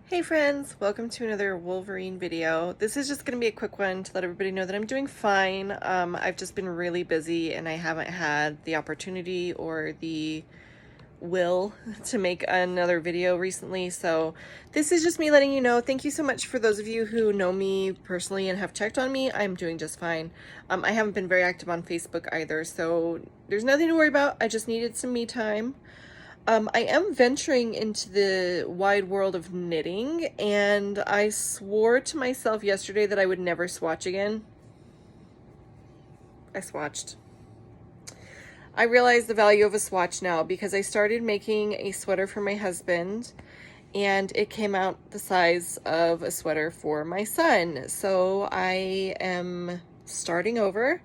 Hey friends, welcome to another Wolverine video. This is just going to be a quick one to let everybody know that I'm doing fine. I've just been really busy and I haven't had the opportunity or the will to make another video recently. So this is just me letting you know. Thank you so much for those of you who know me personally and have checked on me. I'm doing just fine. I haven't been very active on Facebook either, so there's nothing to worry about. I just needed some me time. I am venturing into the wide world of knitting, and I swore to myself yesterday that I would never swatch again. I swatched. I realize the value of a swatch now because I started making a sweater for my husband, and it came out the size of a sweater for my son. So I am starting over.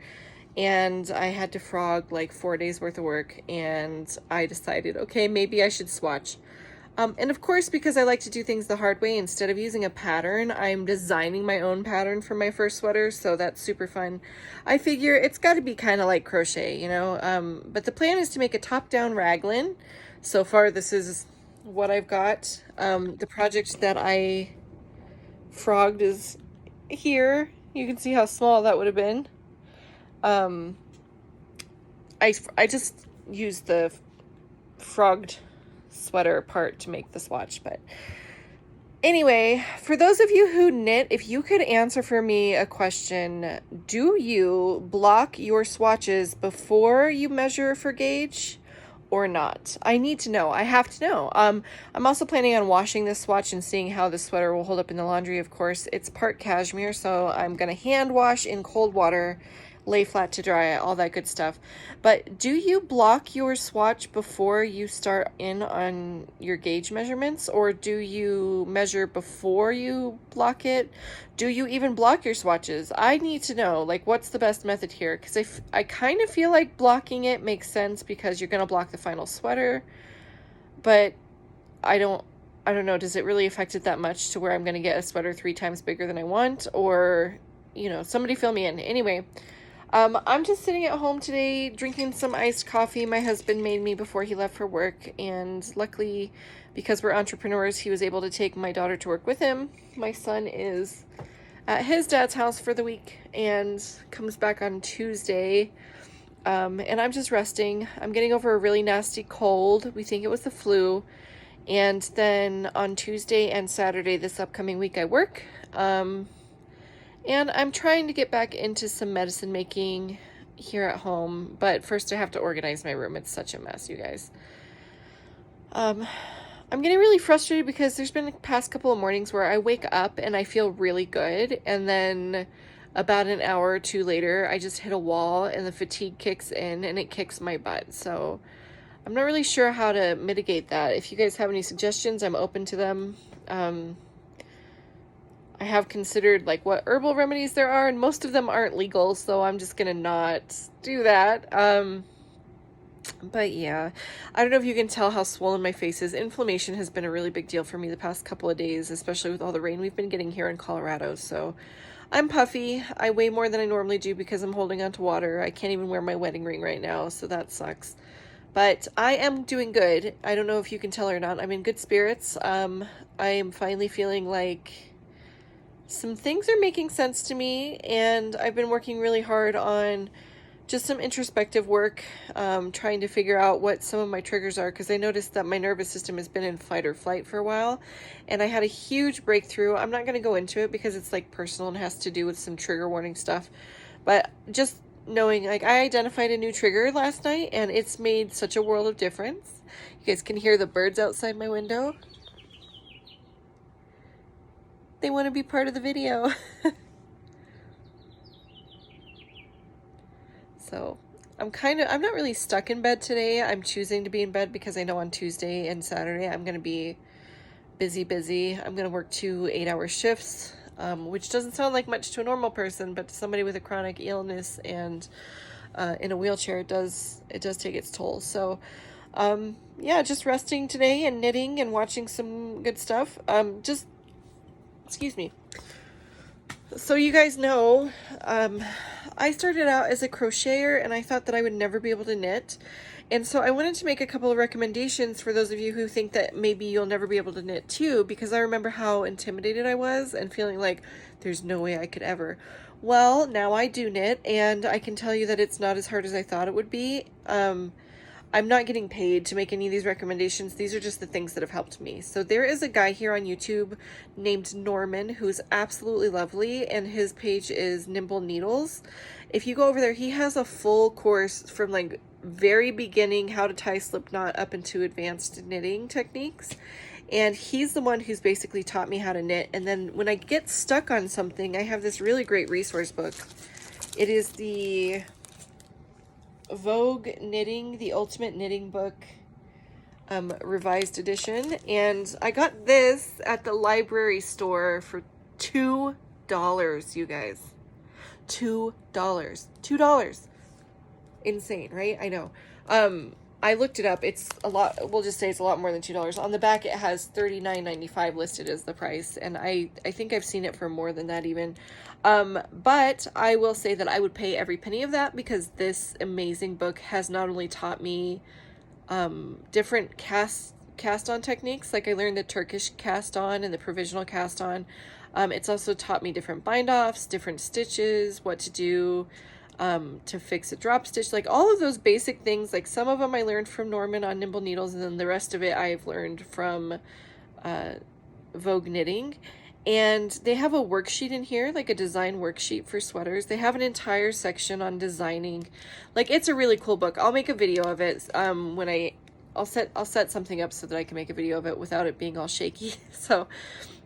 And I had to frog like 4 days worth of work, and I decided, okay, maybe I should swatch. And of course, because I like to do things the hard way, instead of using a pattern, I'm designing my own pattern for my first sweater, so that's super fun. I figure it's got to be kind of like crochet, you know? But the plan is to make a top-down raglan. So far, this is what I've got. The project that I frogged is here. You can see how small that would have been. I just used the frogged sweater part to make the swatch, but anyway, for those of you who knit, if you could answer for me a question: do you block your swatches before you measure for gauge or not? I need to know. I have to know. I'm also planning on washing this swatch and seeing how the sweater will hold up in the laundry. Of course, it's part cashmere, so I'm gonna hand wash in cold water, lay flat to dry, all that good stuff. But do you block your swatch before you start in on your gauge measurements, or do you measure before you block it? Do you even block your swatches? I need to know, like, what's the best method here? Because I kind of feel like blocking it makes sense because you're going to block the final sweater, but I don't know, does it really affect it that much to where I'm going to get a sweater 3 times bigger than I want? Or, you know, somebody fill me in. Anyway, I'm just sitting at home today drinking some iced coffee my husband made me before he left for work, and luckily, because we're entrepreneurs, he was able to take my daughter to work with him. My son is at his dad's house for the week and comes back on Tuesday, and I'm just resting. I'm getting over a really nasty cold. We think it was the flu, and then on Tuesday and Saturday this upcoming week I work. And I'm trying to get back into some medicine making here at home, but first I have to organize my room. It's such a mess, you guys. I'm getting really frustrated because there's been the past couple of mornings where I wake up and I feel really good, and then about an hour or two later, I just hit a wall and the fatigue kicks in and it kicks my butt. So I'm not really sure how to mitigate that. If you guys have any suggestions, I'm open to them. I have considered like what herbal remedies there are, and most of them aren't legal, so I'm just gonna not do that. But yeah, I don't know if you can tell how swollen my face is. Inflammation has been a really big deal for me the past couple of days, especially with all the rain we've been getting here in Colorado. So I'm puffy. I weigh more than I normally do because I'm holding on to water. I can't even wear my wedding ring right now, so that sucks. But I am doing good. I don't know if you can tell or not. I'm in good spirits. I am finally feeling like some things are making sense to me, and I've been working really hard on just some introspective work, trying to figure out what some of my triggers are, because I noticed that my nervous system has been in fight or flight for a while, and I had a huge breakthrough. I'm not going to go into it because it's like personal and has to do with some trigger warning stuff, but just knowing, like, I identified a new trigger last night and it's made such a world of difference. You guys can hear the birds outside my window. They want to be part of the video. So I'm not really stuck in bed today. I'm choosing to be in bed because I know on Tuesday and Saturday I'm going to be busy. I'm going to work 2 8-hour shifts, which doesn't sound like much to a normal person, but to somebody with a chronic illness and in a wheelchair, it does take its toll. So yeah, just resting today and knitting and watching some good stuff. Excuse me. So you guys know, I started out as a crocheter and I thought that I would never be able to knit. And so I wanted to make a couple of recommendations for those of you who think that maybe you'll never be able to knit too, because I remember how intimidated I was and feeling like there's no way I could ever. Well, now I do knit, and I can tell you that it's not as hard as I thought it would be. I'm not getting paid to make any of these recommendations. These are just the things that have helped me. So there is a guy here on YouTube named Norman who's absolutely lovely, and his page is Nimble Needles. If you go over there, he has a full course from like very beginning, how to tie slip knot, up into advanced knitting techniques. And he's the one who's basically taught me how to knit. And then when I get stuck on something, I have this really great resource book. It is the Vogue Knitting, the Ultimate Knitting Book, revised edition. And I got this at the library store for $2, you guys. $2. Insane, right? I know. I looked it up. It's a lot. We'll just say it's a lot more than $2. On the back, it has $39.95 listed as the price, and I think I've seen it for more than that even. But I will say that I would pay every penny of that, because this amazing book has not only taught me different cast on techniques, like I learned the Turkish cast on and the provisional cast on. It's also taught me different bind offs, different stitches, what to do to fix a drop stitch, like all of those basic things. Like some of them I learned from Norman on Nimble Needles, and then the rest of it I've learned from Vogue Knitting. And they have a worksheet in here, like a design worksheet for sweaters. They have an entire section on designing. Like, it's a really cool book. I'll make a video of it when I'll set something up so that I can make a video of it without it being all shaky. So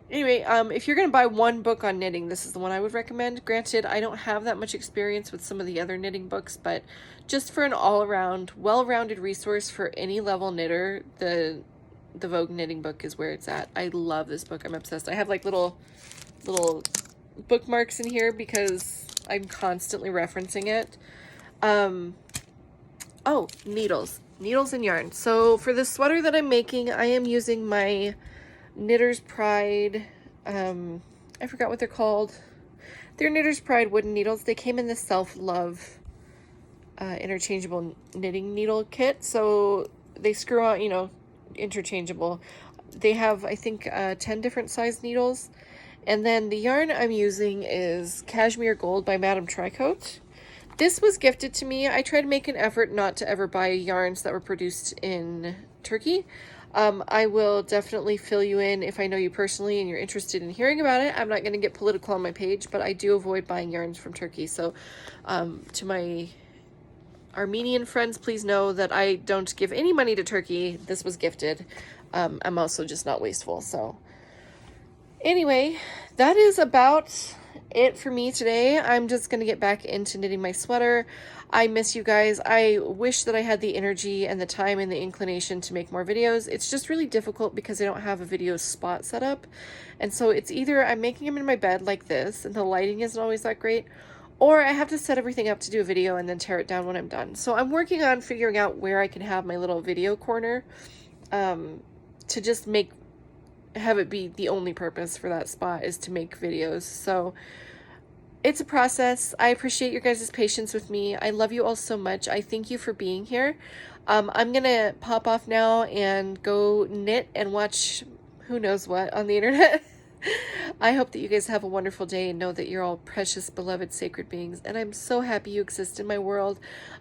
anyway, if you're going to buy one book on knitting, this is the one I would recommend. Granted, I don't have that much experience with some of the other knitting books, but just for an all-around, well-rounded resource for any level knitter, the Vogue Knitting book is where it's at. I love this book. I'm obsessed. I have like little bookmarks in here because I'm constantly referencing it. Oh, needles and yarn. So for the sweater that I'm making, I am using my Knitter's Pride, I forgot what they're called. They're Knitter's Pride wooden needles. They came in the Self-Love interchangeable knitting needle kit. So they screw on, you know, interchangeable. They have, I think, 10 different size needles. And then the yarn I'm using is Cashmere Gold by Madame Tricoat. This was gifted to me. I try to make an effort not to ever buy yarns that were produced in Turkey. I will definitely fill you in if I know you personally and you're interested in hearing about it. I'm not going to get political on my page, but I do avoid buying yarns from Turkey. So to my Armenian friends, please know that I don't give any money to Turkey. This was gifted. I'm also just not wasteful. So anyway, that is about it for me today. I'm just going to get back into knitting my sweater. I miss you guys. I wish that I had the energy and the time and the inclination to make more videos. It's just really difficult because I don't have a video spot set up. And so it's either I'm making them in my bed like this and the lighting isn't always that great, or I have to set everything up to do a video and then tear it down when I'm done. So I'm working on figuring out where I can have my little video corner to just have it be the only purpose for that spot is to make videos. So it's a process. I appreciate your guys' patience with me. I love you all so much. I thank you for being here. I'm going to pop off now and go knit and watch who knows what on the internet. I hope that you guys have a wonderful day and know that you're all precious, beloved, sacred beings. And I'm so happy you exist in my world.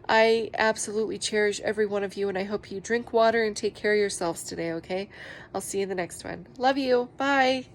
I absolutely cherish every one of you, and I hope you drink water and take care of yourselves today, okay? I'll see you in the next one. Love you. Bye.